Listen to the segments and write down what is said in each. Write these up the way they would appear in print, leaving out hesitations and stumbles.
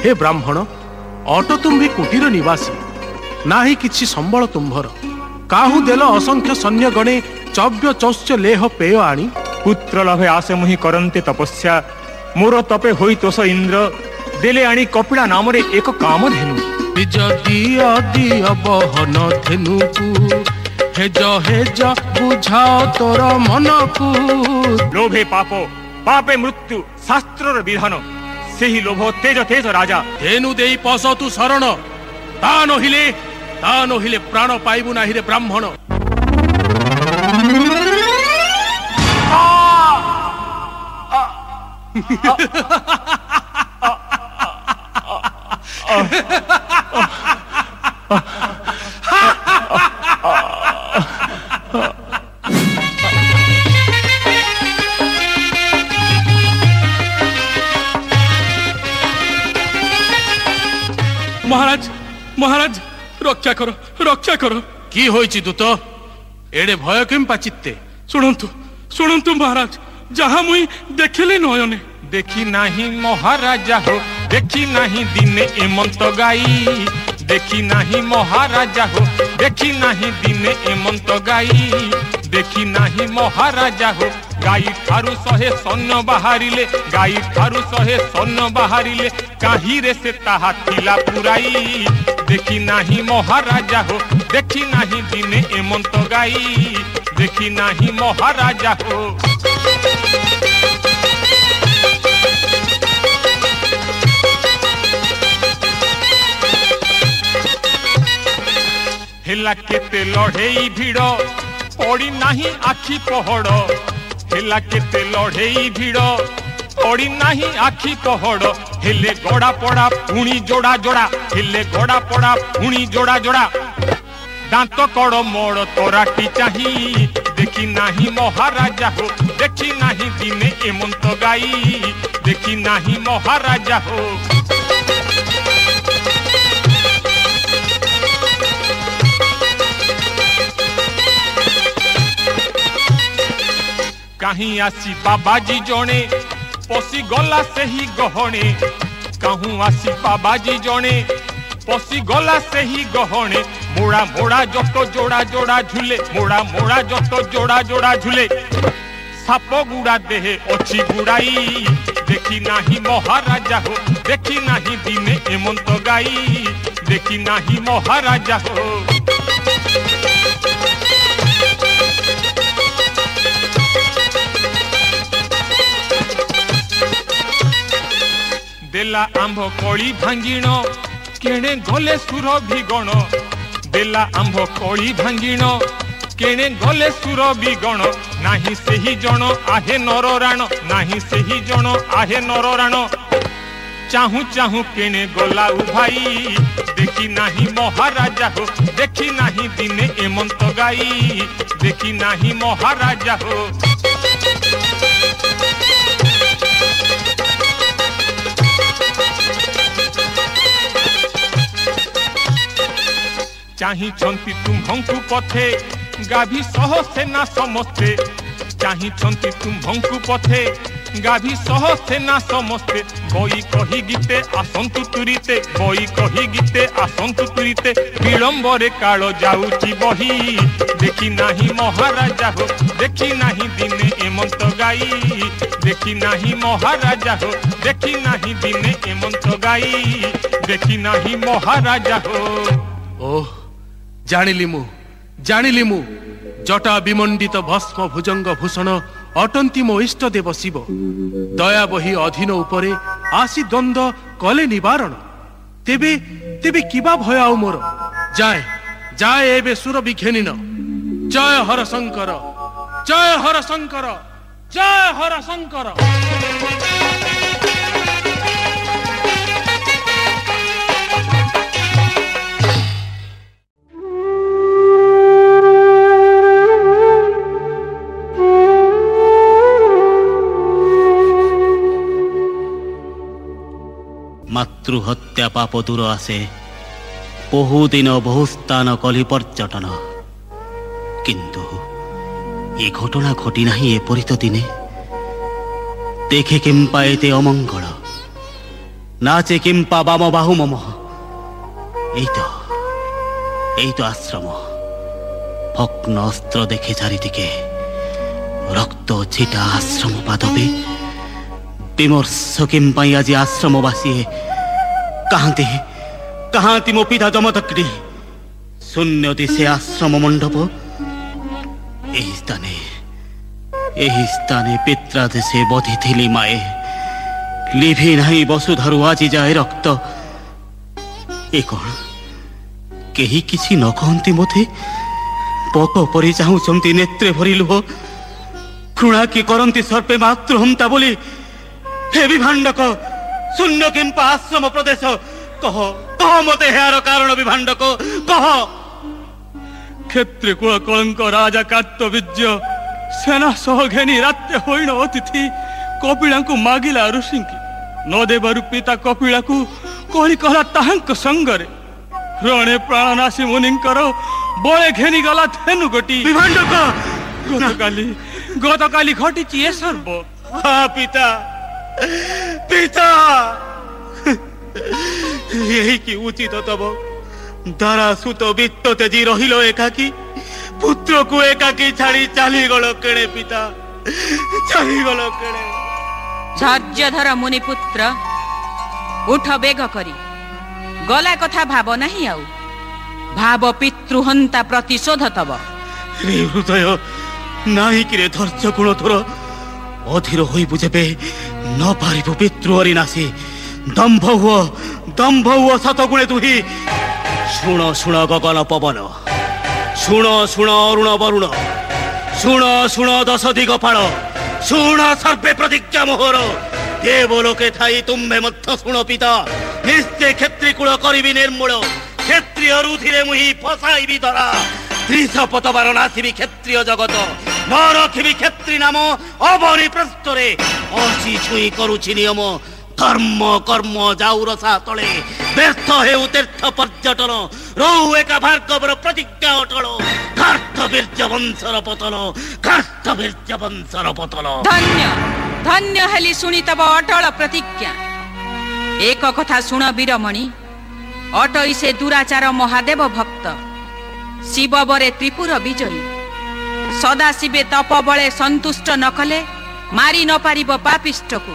हे ब्राह्मण अट तुम्भी कुटीर निवासी नाही किछि संबल तुम्भर काहू देल असंख्य सैन्य गणे चव्य चौश्च लेह पेय आनी पुत्र लभे आसे मुहि करन्ते तपस्या मोर तपे होई तोष इंद्र देले आनी कपिला नाम रे एक काम धेनु निज दिया दिया बहन धेनुकु हेज हेज बुझाओ तोर मनकु लोभे पापो पापे मृत्यु शास्त्रर विधान सेही लोभ तेज तेज राजा धेनु देई पस तु शरण ता नहिले प्राण पाइबु नाही रे ब्राह्मण महाराज महाराज रक्षा करो की होईची दूत एडे भय केम्पा चित्ते शुणु महाराज जहा मुई देखिली नयने देखी नाही महाराजा हो देखी नाही दिने एमंत गाई देखी नाही महाराजा हो देखी नाही दिने एमंत गाई देखी नाही महाराजा हो गाई ठारू सहे सैन्य बाहरिले गाई ठारू सहे सैन्य बाहरिले काहि रे से ताहा थिला पुराई देखी नाही महाराजा हो देखी नाही दिने एमंत गाई देखी नाही महाराजा हो हेला केते लढ़ेई भिड़ पड़ी नाही आखि पहड़ हेला केते लढ़ेई भिड़ पड़ी नाही आखि पहड़ हेले गड़ा पड़ा पुणी जोड़ा जोड़ा हेले गड़ा पड़ा पुणी जोड़ा जोड़ा दांत कड़ मोड़ तोराटी चाही देखी नाही महाराजा हो देखी नाही दिने एमंत गाई देखी नाही महाराजा हो कहीं आसी बाबाजी जणे पसी गला से ही गहणे कहूँ आसी बाबाजी जणे पसी गला से ही गहणे मोड़ा मोड़ा जत जोड़ा जोड़ा झूले मोड़ा मोड़ा जत जोड़ा जोड़ा झूले साप गुड़ा देहे अच्छी गुड़ाई देखी नाही महाराजा हो देखी नाही दिने एमंत गाई देखी नाही महाराजा हो देला आंभ कड़ी भांगिण केणे गले सुर विगण देला आंभ कड़ी भांगिण केणे गले सुर विगण नाही सेही जन आहे नरराण नाही सेही जन आहे नरराण चाहू चाहू केणे गला उभाई देखी नाही महाराजा हो देखी नाही दिने एमंत गाई देखी नाही महाराजा हो चाही छंती तुम्भंकु पथे गाभी सह सेना समस्ते चाही छंती तुम्भंकु पथे गाभी सह सेना समस्ते बई कही गीते आसंतु तुरीते बई कही गीते आसंतु तुरीते विलंबरे काल जाउची बही देखी नाही महाराजा हो देखी नाही दिने एमंत गाई देखी नाही महाराजा हो देखी नाही दिने एमंत गाई देखी नाही महाराजा हो ओह जानिली मु जटा विमंडित भस्म भुजंग भूषण अटंती मो इष्ट देव शिव दया बही अधीन उपरे आसी द्वंद्व कले निवारण तेबे तेबे किबा भय आउ मोर जाए जाए एबे सुर विघेनिन जय हर शंकर जय हर शंकर जय हर शंकर मातृहत्या पाप दूर आसे बहुदिन बहुस्थान कली पर्यटन किंतु ये घटना घटी नहीं एपरी तो दिने देखे केम्पा एते अमंगल नाचे किंपा बाम बाहु मम এই তো আশ্রম ভগ্ন অস্ত্র দেখে চারিদিকে রক্ত ছিটা আশ্রম পাদবে বিমর্ষ কিম্পাই আজি আশ্রমবাসী কাহান্তি মো পিতা যমদগ্নি শূন্য দিশে আশ্রম মণ্ডপ এই স্থানে পিত্রাদেশে বধিথিলি মায়ে লিভি নাই বসুধরু আজি যায় রক্ত এ কোন কেহি কিছু ন কহନ୍ତି মতে পক পরি চাহুଛନ୍ତି নেত্রে ভরি লুহ ঘৃণা কি করନ୍ତି সর্পে মাতৃহন্তা বলি হে বিভাণ্ডক শূন্য কিম্পা আশ্রম প্রদেশ কহ মতে হেয়ার কারণ বিভাণ্ডক কহ। ক্ষেত্রে কুল কলঙ্ক রাজা কার্তবীর্য সেনা সহ ঘেনি রাত্রে হইণ অতিথি কপিଳାଙ୍କୁ ମାଗିଲା ଋଷିଙ୍କି ନ ଦେବାରୁ ପିତା କପିଳାକୁ କଳି କଲା ତାହାଙ୍କ ସଙ୍ଗରେ ରଣେ ପ୍ରାଣନାଶୀ ମୁନିଙ୍କର ବଳେ ଘେନି ଗଲା ଧେନୁ ଗୋଟି ବିଭାଣ୍ଡକ ଗତକାଲି ଘଟିଛି ଏ ସର୍ବ। ପିତା ପିତା এই কি উচিত তব দ্বারা সুত বিত্ত তেজি রহিল একাকি পুত্রকু একাকি ছাড়ি চালিগল কেড়ে পিতা চালিগল কেড়ে। ধৈর্যধর মুনিপুତ୍ର উঠ বেগ করি গলা কথা ভাব নাহি আউ ভাব পিতৃহন্তা প্রতিশোধ তব। রে হৃদয় নাহি কিরে ধৈর্য গুণ তোর অধীর হইবু যেবে ন পারিবু পিতৃহরি নাশি দম্ভ হুয় শতগুণে তুহি। শুণ শুণ গগন পবন শুণ শুণ অরুণ বরুণ শুণ দশ দিগ পাଳ শুণ সর্বে প্রতিজ্ঞা মোহর দেবলোকে ঠাই তুম্ভে মধ্য শুণ পিতা নিশ্চে ক্ষেত্রী কূল করিবি নির্মূল ক্ষেত্রীয় রুধিরে মুহি ফসাইবি ধরা ত্রিশ পতবার নাশিবি ক্ষেত্রীয় জগত ন রখিবি ক্ষেত্রী নাম অবনি প্রস্তরে অসি ছুঁই করুছি নিয়ম ধর্ম কর্ম যাও রসা তলে ব্যর্থ হেউ তীর্থ পর্যটন রৌ একা ভার্গবর প্রতিজ্ঞা অটল কার্তবীর্য বংশর পতন কার্তবীর্য বংশর পতন। ধন্য ধন্য হেলি শুনি তব অটল প্রতিজ্ঞা এক কথা শুণ বীরমণি অটই সে দুরাচার মহাদেব ভক্ত শিব বরে ত্রিপুর বিজয়ী সদা শিবে তপ বলে সন্তুষ্ট ন কলে মারি ন পারিব পাপিষ্ঠকু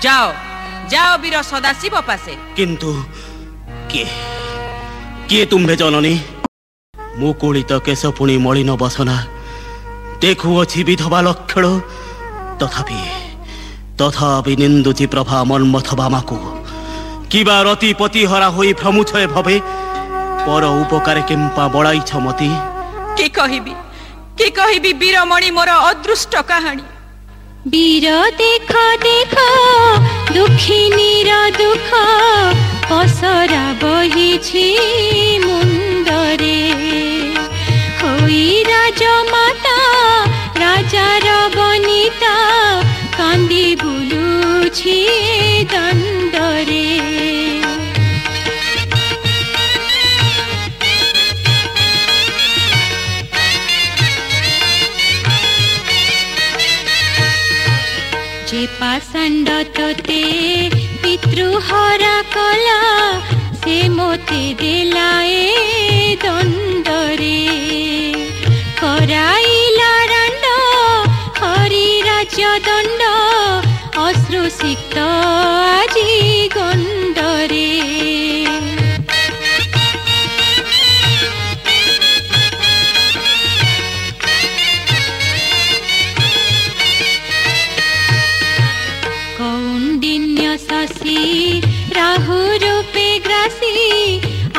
যাও যাও বীর সদাশিব পাশে। কিন্তু কিଏ ତୁମ୍ଭେ ଜନନୀ ମୁକୁଳିତ କେଶ ପୁଣି ମଳିନ ବସନା ଦେଖୁଅଛି ବିଧବା ଲକ୍ଷଣ ତଥାପି ନିନ୍ଦୁଛି ପ୍ରଭା ମନ୍ମଥବା ମାକୁ କିବା ରତିପତି ହରା ହୋଇ ଭ୍ରମୁଛଏ ଭବେ ପର ଉପକାରେ କିମ୍ପା ବଳାଇଛ ମତି। କି କହିବି ବୀରମଣି ମୋର ଅଦୃଷ୍ଟ କାହାଣୀ। বীর দেখ দেখ দুঃখিনীর দুঃখ পসরা বহিছি মুন্ডরে হই রাজমাতা রাজার বনিতা কান্দি বুলুছি দণ্ডরে। যে পাষণ্ড তোতে পিতৃহরা কলা সে মতে দেলায়ে দণ্ডরে করাইলা রাণ্ড হরি রাজ্য দণ্ড অশ্রুসিক্ত আজি গণ্ডরে। রাহু রূপে গ্রাসী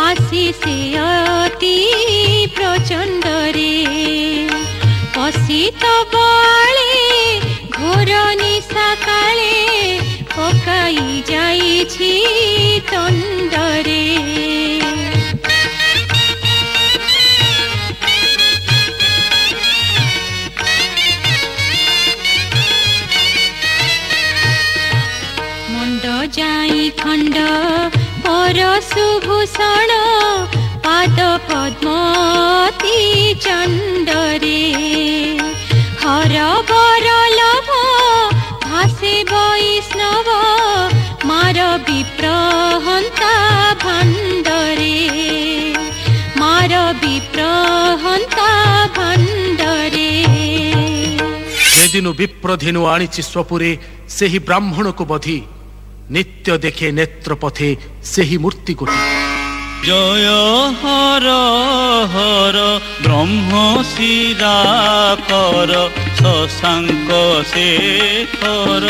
আসিছে অতি প্রচণ্ডরে পশিত বলে ঘোর নিশা কালে পকাই যাইছি তণ্ডরে। যাই খণ্ড পরশুভূষণ পাদ পদ্মতি চণ্ডরে হর বর লভ ভাসে বৈষ্ণব মার मार विप्रहन्ता भण्डरे मार विप्रहन्ता भण्डरे जेदिनु विप्रधेनु आनिछि स्वपुरे सेही ब्राह्मण को बधी नित्य देखे नेत्र पथे सेही मूर्ति कोटि जय हर हर ब्रह्म शिरा कर शशांक शेखर